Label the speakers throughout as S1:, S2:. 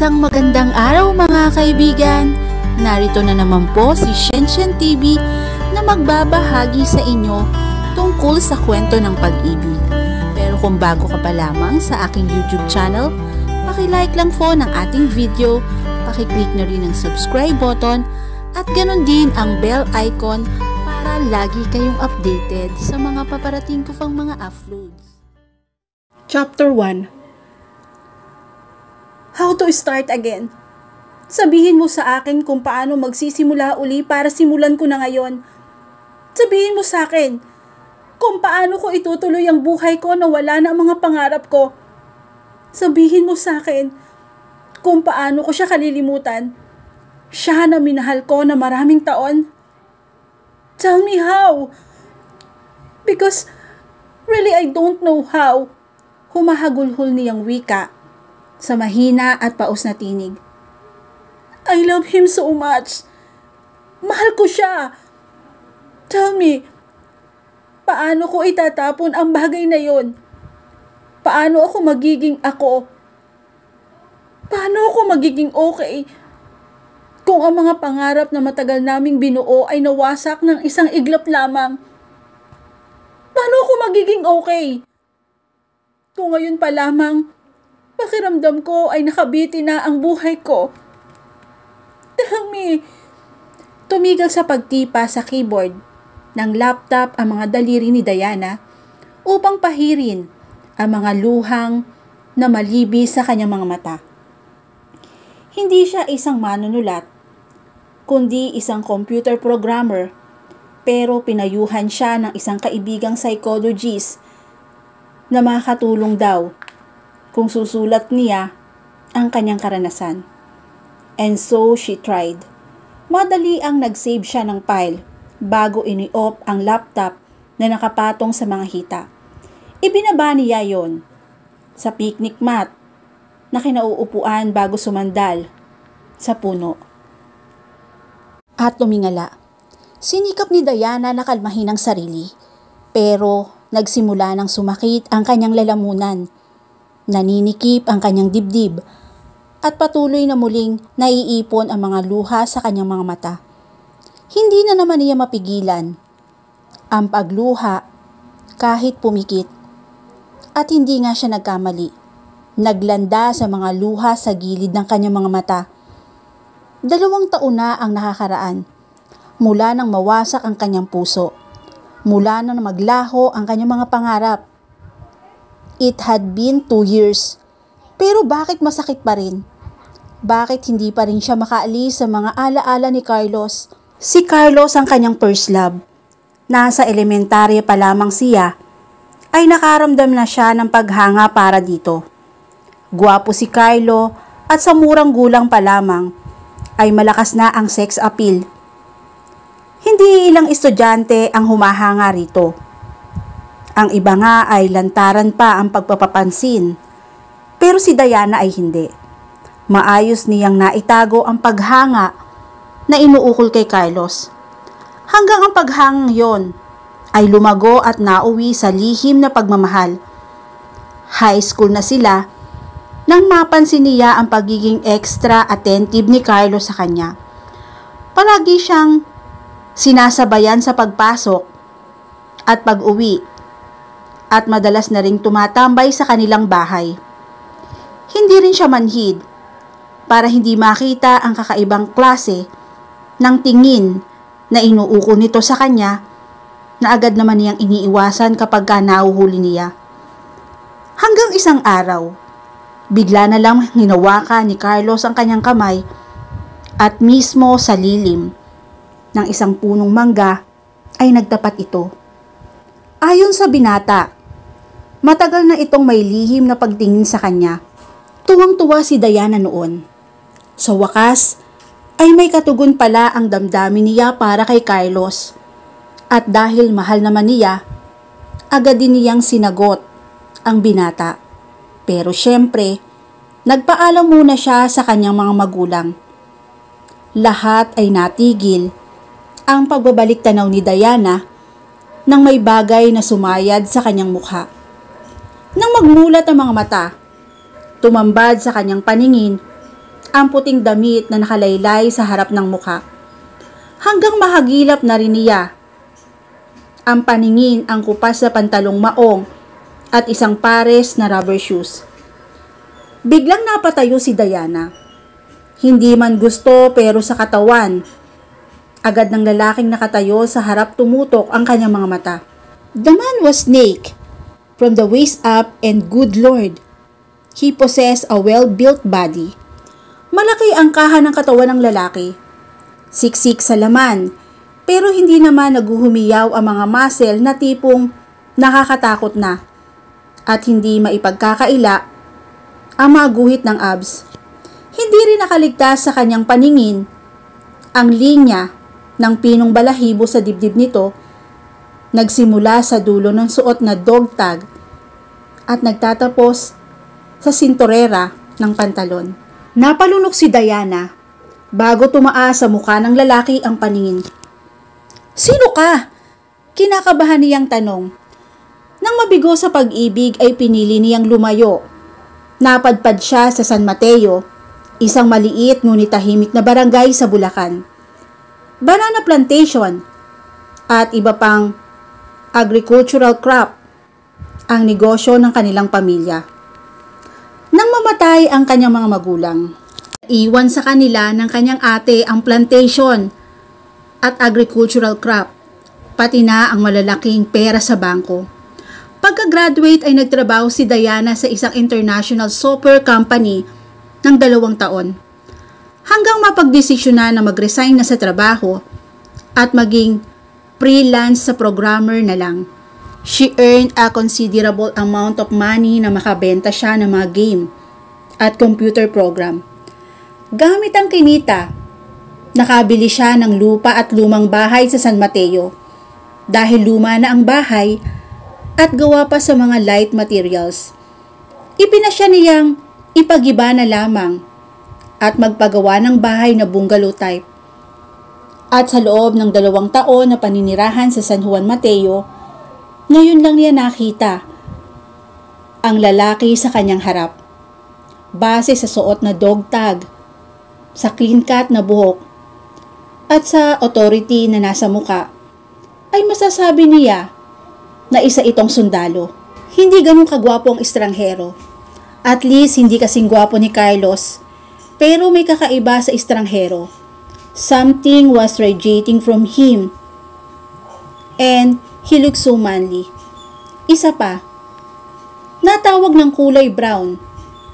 S1: Isang magandang araw mga kaibigan! Narito na naman po si Shenshen TV na magbabahagi sa inyo tungkol sa kwento ng pag-ibig. Pero kung bago ka pa lamang sa aking YouTube channel, paki-like lang po ng ating video, paki-click na rin ang subscribe button at ganon din ang bell icon para lagi kayong updated sa mga paparating ko pang mga uploads.
S2: Chapter 1. How to start again? Sabihin mo sa akin kung paano magsisimula uli para simulan ko na ngayon. Sabihin mo sa akin kung paano ko itutuloy ang buhay ko na wala na ang mga pangarap ko. Sabihin mo sa akin kung paano ko siya kalilimutan. Siya na minahal ko na maraming taon. Tell me how. Because really I don't know how. Humahagulhol niyang wika sa mahina at paus na tinig. I love him so much. Mahal ko siya. Tell me, paano ko itatapon ang bagay na yon? Paano ako magiging ako? Paano ako magiging okay kung ang mga pangarap na matagal naming binuo ay nawasak ng isang iglap lamang? Paano ako magiging okay kung ngayon pa lamang pakiramdam ko ay nakabiti na ang buhay ko? Tell me. Tumigil sa pagtipa sa keyboard ng laptop ang mga daliri ni Diana upang pahirin ang mga luhang na malibis sa kanyang mga mata. Hindi siya isang manunulat, kundi isang computer programmer, pero pinayuhan siya ng isang kaibigang psychologist na makakatulong daw kung susulat niya ang kanyang karanasan. And so she tried. Madali ang nag-save siya ng file bago ini-off ang laptop na nakapatong sa mga hita. Ibinaba niya yon sa picnic mat na kinauupuan bago sumandal sa puno. At tumingala. Sinikap ni Diana na kalmahin ang sarili, pero nagsimula ng sumakit ang kanyang lalamunan. Naninikip ang kanyang dibdib at patuloy na muling naiipon ang mga luha sa kanyang mga mata. Hindi na naman niya mapigilan ang pagluha kahit pumikit. At hindi nga siya nagkamali. Naglanda sa mga luha sa gilid ng kanyang mga mata. 2 taon na ang nakakaraan mula nang mawasak ang kanyang puso. Mula nang maglaho ang kanyang mga pangarap. It had been 2 years. Pero bakit masakit pa rin? Bakit hindi pa rin siya makaalis sa mga alaala ni Carlos? Si Carlos ang kanyang first love. Nasa elementarya pa lamang siya, ay nakaramdam na siya ng paghanga para dito. Gwapo si Carlo at sa murang gulang pa lamang, ay malakas na ang sex appeal. Hindi ilang estudyante ang humahanga rito. Ang iba nga ay lantaran pa ang pagpapapansin. Pero si Diana ay hindi. Maayos niyang naitago ang paghanga na inuukol kay Carlos. Hanggang ang paghangang yon ay lumago at nauwi sa lihim na pagmamahal. High school na sila nang mapansin niya ang pagiging extra attentive ni Carlos sa kanya. Palagi siyang sinasabayan sa pagpasok at pag-uwi. At madalas na ring tumatambay sa kanilang bahay. Hindi rin siya manhid para hindi makita ang kakaibang klase ng tingin na inuukol nito sa kanya na agad naman niyang iniiwasan kapag nahuhuli niya. Hanggang isang araw, bigla na lang hinawakan ni Carlos ang kanyang kamay at mismo sa lilim ng isang punong mangga ay nagtapat ito. Ayon sa binata, matagal na itong may lihim na pagtingin sa kanya. Tuwang-tuwa si Diana noon. Sa wakas, ay may katugon pala ang damdamin niya para kay Carlos. At dahil mahal naman niya, agad din niyang sinagot ang binata. Pero syempre, nagpaalam muna siya sa kanyang mga magulang. Lahat ay natigil ang pagbabalik tanaw ni Diana nang may bagay na sumayad sa kanyang mukha. Nang magmulat ang mga mata, tumambad sa kanyang paningin ang puting damit na nakalaylay sa harap ng mukha. Hanggang mahagilap na rin niya ang paningin ang kupas na pantalong maong at isang pares na rubber shoes. Biglang napatayo si Diana. Hindi man gusto pero sa katawan. Agad ng lalaking nakatayo sa harap tumutok ang kanyang mga mata. The man was Snake from the waist up and good lord, he possessed a well-built body. Malaki ang kaha ng katawan ng lalaki. Siksik sa laman, pero hindi naman naguhumiyaw ang mga muscle na tipong nakakatakot na at hindi maipagkakaila ang mga guhit ng abs. Hindi rin nakaligtas sa kanyang paningin ang linya ng pinong balahibo sa dibdib nito, nagsimula sa dulo ng suot na dog tag at nagtatapos sa sinturera ng pantalon. Napalunok si Diana bago tumaas sa mukha ng lalaki ang paningin. "Sino ka?" Kinakabahan niyang tanong. Nang mabigo sa pag-ibig ay pinili niyang lumayo. Napadpad siya sa San Mateo, isang maliit ngunit tahimik na barangay sa Bulacan. Banana plantation at iba pang agricultural crop ang negosyo ng kanilang pamilya. Nang mamatay ang kanyang mga magulang, iwan sa kanila ng kanyang ate ang plantation at agricultural crop, pati na ang malalaking pera sa bangko. Pagka-graduate ay nagtrabaho si Diana sa isang international software company ng 2 taon. Hanggang mapagdesisyonan na mag-resign na sa trabaho at maging freelance sa programmer na lang. She earned a considerable amount of money na makabenta siya ng mga game at computer program. Gamit ang kinita, nakabili siya ng lupa at lumang bahay sa San Mateo. Dahil luma na ang bahay at gawa pa sa mga light materials, ipinasya niyang ipagiba na lamang at magpagawa ng bahay na bungalow type. At sa loob ng 2 taon na paninirahan sa San Juan Mateo, ngayon lang niya nakita ang lalaki sa kanyang harap. Base sa suot na dog tag, sa clean cut na buhok, at sa authority na nasa muka, ay masasabi niya na isa itong sundalo. Hindi ganun kagwapo ang estranghero. At least hindi kasing gwapo ni Carlos, pero may kakaiba sa estranghero. Something was radiating from him, and he looked so manly. Isa pa, natawag ng kulay brown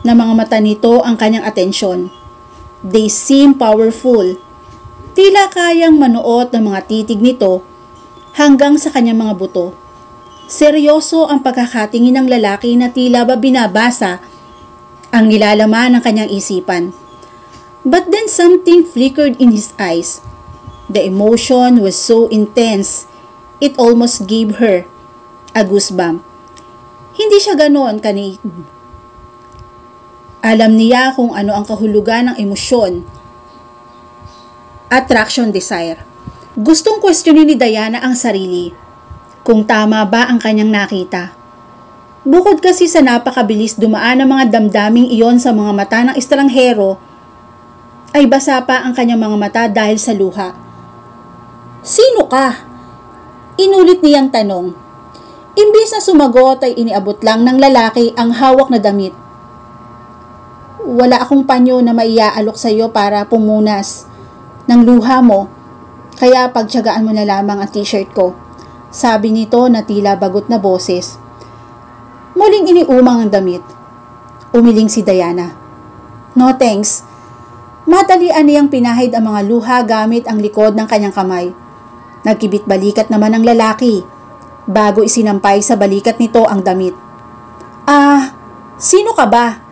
S2: na mga mata nito ang kanyang atensyon. They seem powerful. Tila kayang manuot ng mga titig nito hanggang sa kanyang mga buto. Seryoso ang pagkakatingin ng lalaki na tila ba binabasa ang nilalaman ng kanyang isipan. But then something flickered in his eyes. The emotion was so intense, it almost gave her a goosebump. Hindi siya ganoon kanina. Alam niya kung ano ang kahulugan ng emosyon. Attraction, desire. Gustong questionin ni Diana ang sarili kung tama ba ang kanyang nakita. Bukod kasi sa napakabilis dumaan ng mga damdaming iyon sa mga mata ng estranghero, ay basa pa ang kanyang mga mata dahil sa luha. "Sino ka?" Inulit niyang tanong. Imbis na sumagot ay iniabot lang ng lalaki ang hawak na damit. "Wala akong panyo na maiaalok sa iyo para pumunas ng luha mo, kaya pagtiyagaan mo na lamang ang t-shirt ko," sabi nito na tila bagot na boses. Muling iniumang ang damit. Umiling si Diana. "No thanks." Madalian niyang pinahid ang mga luha gamit ang likod ng kanyang kamay. Nagkibit balikat naman ang lalaki bago isinampay sa balikat nito ang damit. Sino ka ba?"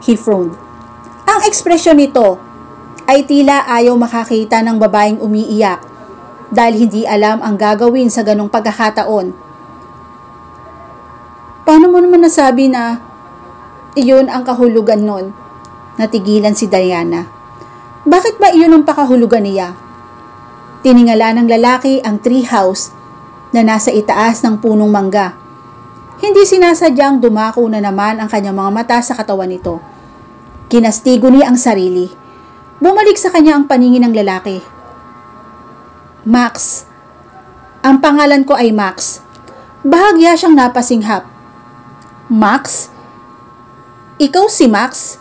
S2: he frowned. Ang ekspresyon nito ay tila ayaw makakita ng babaeng umiiyak dahil hindi alam ang gagawin sa ganong pagkakataon. "Paano mo naman nasabi na iyon ang kahulugan nun?" Natigilan si Diana. Bakit ba iyon ang pakahulugan niya? Tiningala ng lalaki ang tree house na nasa itaas ng punong mangga. Hindi sinasadyang dumako na naman ang kanyang mga mata sa katawan nito. Kinastigo niya ang sarili. Bumalik sa kanya ang paningin ng lalaki. Max. Ang pangalan ko ay Max. Bahagya siyang napasinghap. Max? Ikaw si Max?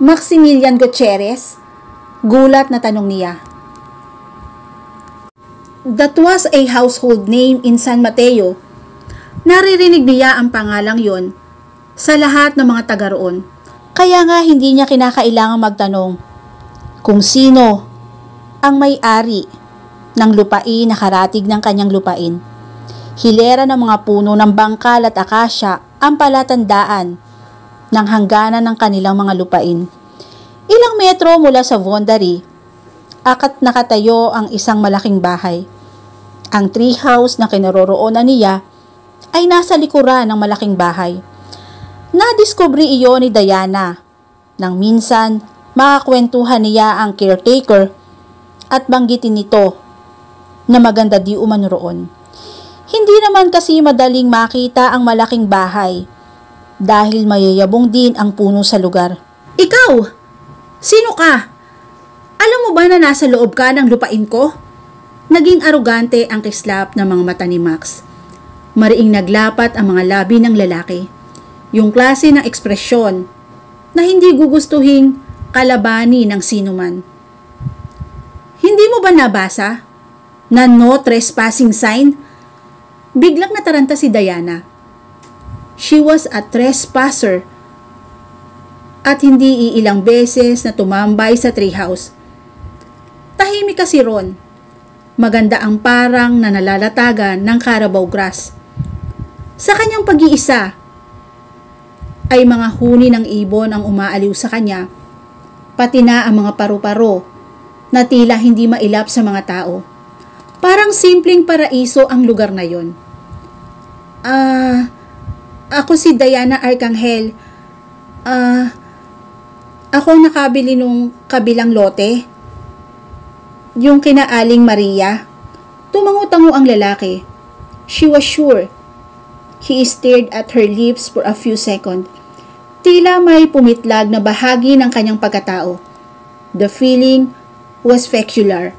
S2: Maximilian Gutierrez? Gulat na tanong niya. That was a household name in San Mateo. Naririnig niya ang pangalang yon sa lahat ng mga taga roon. Kaya nga hindi niya kinakailangang magtanong kung sino ang may-ari ng lupain na karatig ng kanyang lupain. Hilera ng mga puno ng bangkal at akasya ang palatandaan ng hangganan ng kanilang mga lupain. Ilang metro mula sa Bondary, nakatayo ang isang malaking bahay. Ang treehouse na kinaroroonan niya ay nasa likuran ng malaking bahay. Nadiskubre iyon ni Diana nang minsan makakwentuhan niya ang caretaker at banggitin nito na maganda di umano roon. Hindi naman kasi madaling makita ang malaking bahay dahil mayayabong din ang puno sa lugar. Ikaw! Sino ka? Alam mo ba na nasa loob ka ng lupain ko? Naging arogante ang kislap ng mga mata ni Max. Mariing naglapat ang mga labi ng lalaki. Yung klase ng ekspresyon na hindi gugustuhing kalabani ng sinuman. Hindi mo ba nabasa na no trespassing sign? Biglang nataranta si Diana. She was a trespasser at hindi iilang beses na tumambay sa treehouse. Tahimik kasi ron. Maganda ang parang na nalalatagan ng Carabao grass. Sa kanyang pag-iisa, ay mga huni ng ibon ang umaaliw sa kanya, pati na ang mga paru-paro na tila hindi mailap sa mga tao. Parang simpleng paraiso ang lugar na yon. Ako si Diana Arcangel. Ako nakabili nung kabilang lote. Yung kina Aling Maria. Tumango-tango ang lalaki. She was sure. He stared at her lips for a few seconds. Tila may pumitlag na bahagi ng kanyang pagkatao. The feeling was peculiar.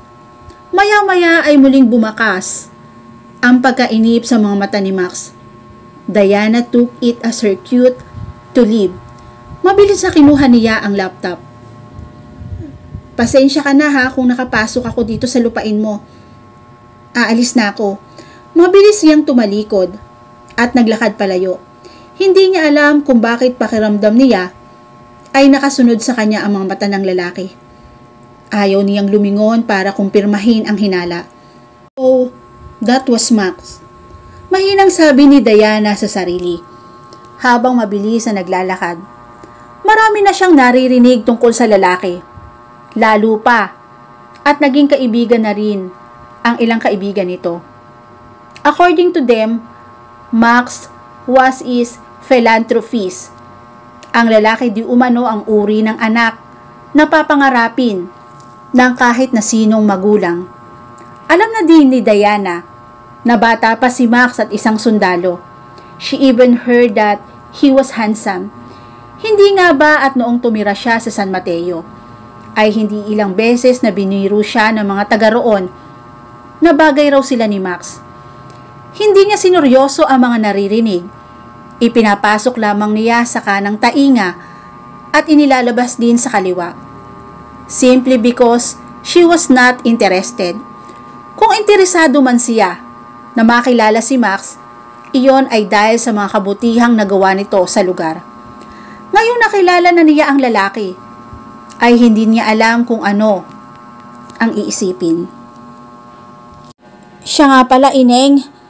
S2: Maya-maya ay muling bumakas ang pagkainip sa mga mata ni Max. Diana took it as her cue to leave. Mabilis na kinuha niya ang laptop. Pasensya ka na ha kung nakapasok ako dito sa lupain mo. Aalis na ako. Mabilis siyang tumalikod at naglakad palayo. Hindi niya alam kung bakit pakiramdam niya ay nakasunod sa kanya ang mga mata ng lalaki. Ayaw niyang lumingon para kumpirmahin ang hinala. Oh, that was Max. Mahinang sabi ni Diana sa sarili habang mabilis na naglalakad. Marami na siyang naririnig tungkol sa lalaki. Lalo pa at naging kaibigan na rin ang ilang kaibigan nito. According to them, Max was his philanthropist. Ang lalaki di umano ang uri ng anak na papangarapin ng kahit na sinong magulang. Alam na din ni Diana na bata pa si Max at isang sundalo. She even heard that he was handsome. Hindi nga ba at noong tumira siya sa San Mateo, ay hindi ilang beses na biniro siya ng mga taga roon na bagay raw sila ni Max. Hindi niya sineryoso ang mga naririnig. Ipinapasok lamang niya sa kanang tainga at inilalabas din sa kaliwa. Simply because she was not interested. Kung interesado man siya na makilala si Max, iyon ay dahil sa mga kabutihang nagawa nito sa lugar. Ngayong nakilala na niya ang lalaki, ay hindi niya alam kung ano ang iisipin. Siya nga pala, Ineng.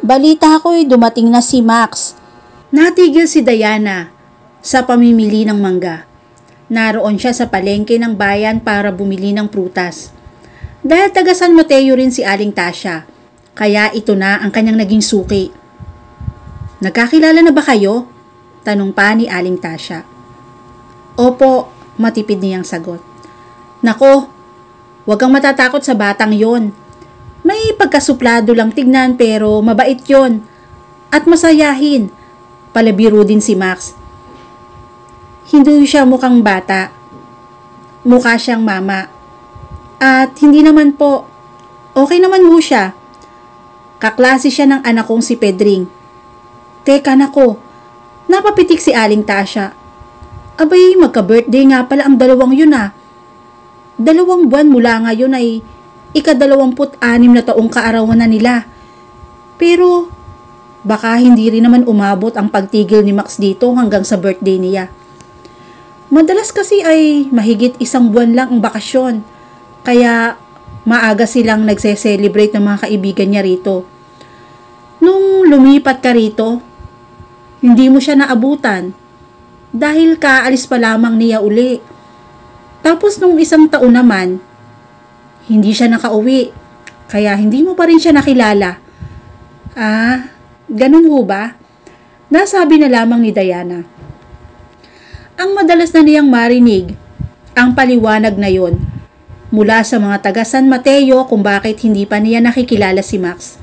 S2: Balita ko'y dumating na si Max. Natigil si Diana sa pamimili ng mangga. Naroon siya sa palengke ng bayan para bumili ng prutas. Dahil taga San Mateo rin si Aling Tasha, kaya ito na ang kanyang naging suki. Nagkakilala na ba kayo? Tanong pa ni Aling Tasha. Opo, matipid niyang sagot. Nako, huwag kang matatakot sa batang yon. May pagkasuplado lang tignan pero mabait yon. At masayahin. Palabiro din si Max. Hindi siya mukhang bata. mukha siyang mama. At hindi naman po, okay naman mo siya. Kaklase siya ng anak kong si Pedring. Teka nako, napapitik si Aling Tasha. Abay, magka-birthday nga pala ang dalawang yun ah. 2 buwan mula ngayon ay ika-26 na taong kaarawan na nila. Pero baka hindi rin naman umabot ang pagtigil ni Max dito hanggang sa birthday niya. Madalas kasi ay mahigit 1 buwan lang ang bakasyon. Kaya maaga silang nagse-celebrate ng mga kaibigan niya rito. Nung lumipat ka rito, hindi mo siya naabutan dahil kaalis pa lamang niya uli. Tapos nung 1 taon naman, hindi siya nakauwi. Kaya hindi mo pa rin siya nakilala. Ah, ganun ho ba? Nasabi na lamang ni Diana. Ang madalas na niyang marinig, ang paliwanag na yon mula sa mga taga San Mateo kung bakit hindi pa niya nakikilala si Max.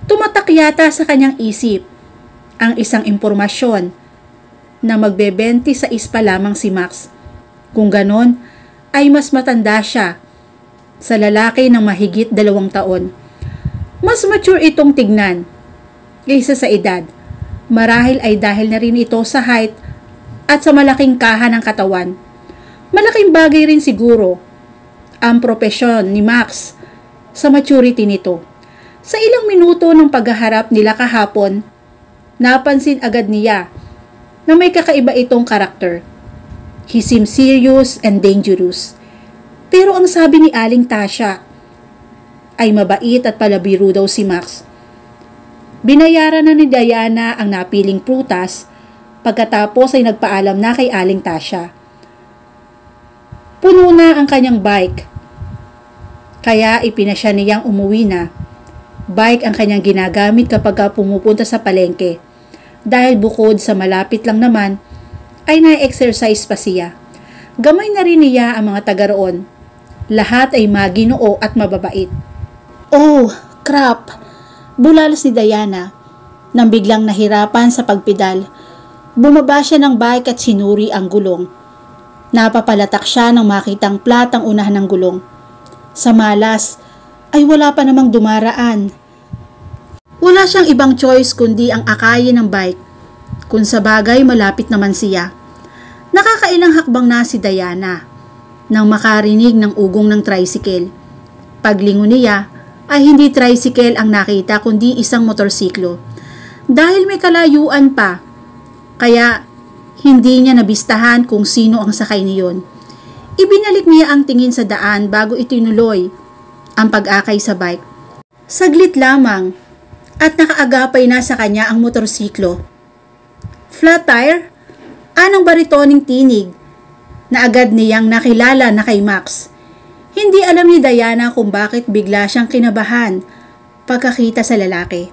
S2: Tumatak yata sa kanyang isip ang isang impormasyon na magbe-26 pa lamang si Max. Kung ganon, ay mas matanda siya sa lalaki ng mahigit 2 taon. Mas mature itong tignan kaysa sa edad. Marahil ay dahil na rin ito sa height at sa malaking kaha ng katawan. Malaking bagay rin siguro ang propesyon ni Max sa maturity nito. Sa ilang minuto ng paghaharap nila kahapon, napansin agad niya na may kakaiba itong karakter. He seems serious and dangerous. Pero ang sabi ni Aling Tasha ay mabait at palabiro daw si Max. Binayaran na ni Diana ang napiling prutas pagkatapos ay nagpaalam na kay Aling Tasha. Puno na ang kanyang bike, kaya ipinasya niyang umuwi na. Bike ang kanyang ginagamit kapag pumupunta sa palengke. Dahil bukod sa malapit lang naman, ay na-exercise pa siya. Gamay na rin niya ang mga taga roon. Lahat ay maginoo at mababait. Oh, crap! Bulalas ni Diana nang biglang nahirapan sa pagpedal. Bumaba siya ng bike at sinuri ang gulong. Napapalatak siya nang makitang plat ang unahan ng gulong. Sa malas ay wala pa namang dumaraan. Wala siyang ibang choice kundi ang akayin ng bike. Kung sa bagay malapit naman siya. Nakakailang hakbang na si Diana nang makarinig ng ugong ng tricycle. Paglingon niya ay hindi tricycle ang nakita kundi isang motorsiklo. Dahil may kalayuan pa, kaya hindi niya nabistahan kung sino ang sakay niyon. Ibinalik niya ang tingin sa daan bago itinuloy ang pag-akay sa bike. Saglit lamang at nakaagapay na sa kanya ang motorsiklo. Flat tire? Anong baritoning tinig na agad niyang nakilala na kay Max. Hindi alam ni Diana kung bakit bigla siyang kinabahan pagkakita sa lalaki.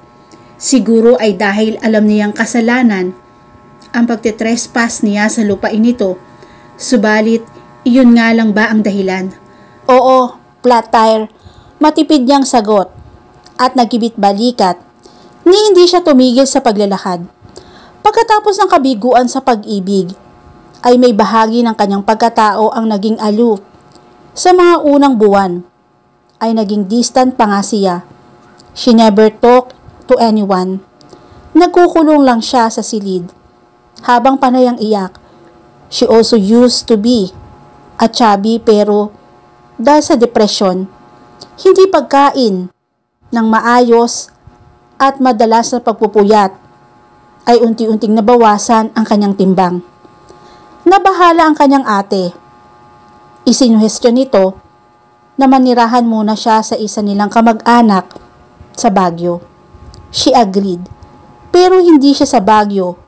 S2: Siguro ay dahil alam niyang kasalanan ang pagtetrespass niya sa lupain nito. Subalit, iyon nga lang ba ang dahilan? Oo, flat tire. Matipid niyang sagot at nagkibit balikat ni hindi siya tumigil sa paglalakad. Pagkatapos ng kabiguan sa pag-ibig, ay may bahagi ng kanyang pagkatao ang naging aloof. Sa mga unang buwan, ay naging distant pa nga siya. She never talked to anyone. Nagkukulong lang siya sa silid. Habang panay ang iyak, she also used to be a chubby pero dahil sa depression, hindi pagkain ng maayos at madalas na pagpupuyat, ay unti-unting nabawasan ang kanyang timbang. Nabahala ang kanyang ate. Isinuhestyon nito na manirahan muna siya sa isa nilang kamag-anak sa Baguio. She agreed, pero hindi siya sa Baguio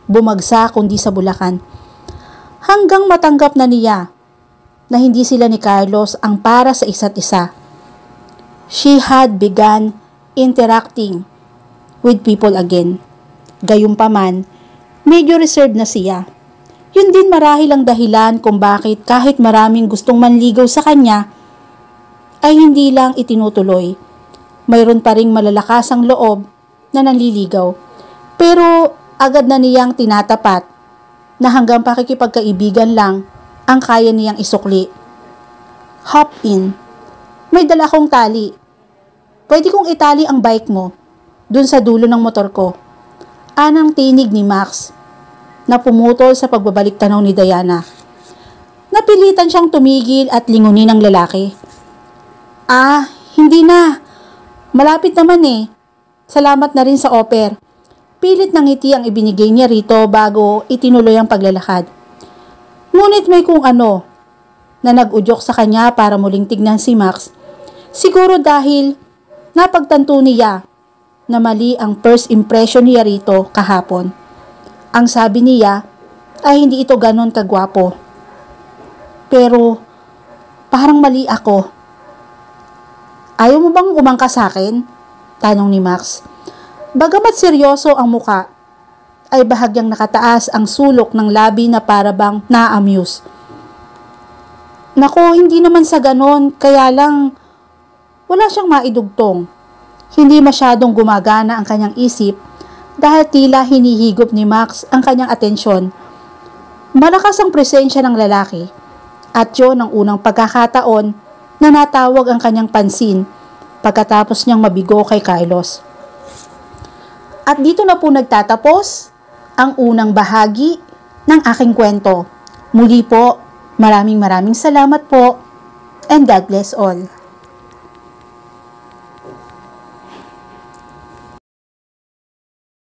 S2: bumagsak kundi sa Bulacan. Hanggang matanggap na niya na hindi sila ni Carlos ang para sa isa't isa. She had begun interacting with people again. Gayunpaman, medyo reserved na siya. Yun din marahil ang dahilan kung bakit kahit maraming gustong manligaw sa kanya, ay hindi lang itinutuloy. Mayroon pa ring malalakas ang loob na nanliligaw. Pero agad na niyang tinatapat na hanggang pakikipagkaibigan lang
S1: ang kaya niyang isukli. Hop in. May dala kong tali. Pwede kong itali ang bike mo dun sa dulo ng motor ko. Anang tinig ni Max na pumutol sa pagbabalik tanaw ni Diana. Napilitan siyang tumigil at lingunin ang lalaki. Hindi na. Malapit naman eh. Salamat na rin sa offer. Pilit ng ngiti ang ibinigay niya rito bago itinuloy ang paglalakad. Ngunit may kung ano na nag-udyok sa kanya para muling tignan si Max. Siguro dahil napagtanto niya na mali ang first impression niya rito kahapon. Ang sabi niya ay hindi ito ganon kagwapo. Pero parang mali ako. Ayaw mo bang umangka sa akin? Tanong ni Max. Bagamat seryoso ang muka, ay bahagyang nakataas ang sulok ng labi na para bang na-amuse. Nako, hindi naman sa ganon, kaya lang wala siyang maidugtong. Hindi masyadong gumagana ang kanyang isip dahil tila hinihigop ni Max ang kanyang atensyon. Malakas ang presensya ng lalaki at yun ang unang pagkakataon na natawag ang kanyang pansin pagkatapos niyang mabigo kay Carlos. At dito na po nagtatapos ang unang bahagi ng aking kwento. Muli po, maraming salamat po and God bless all.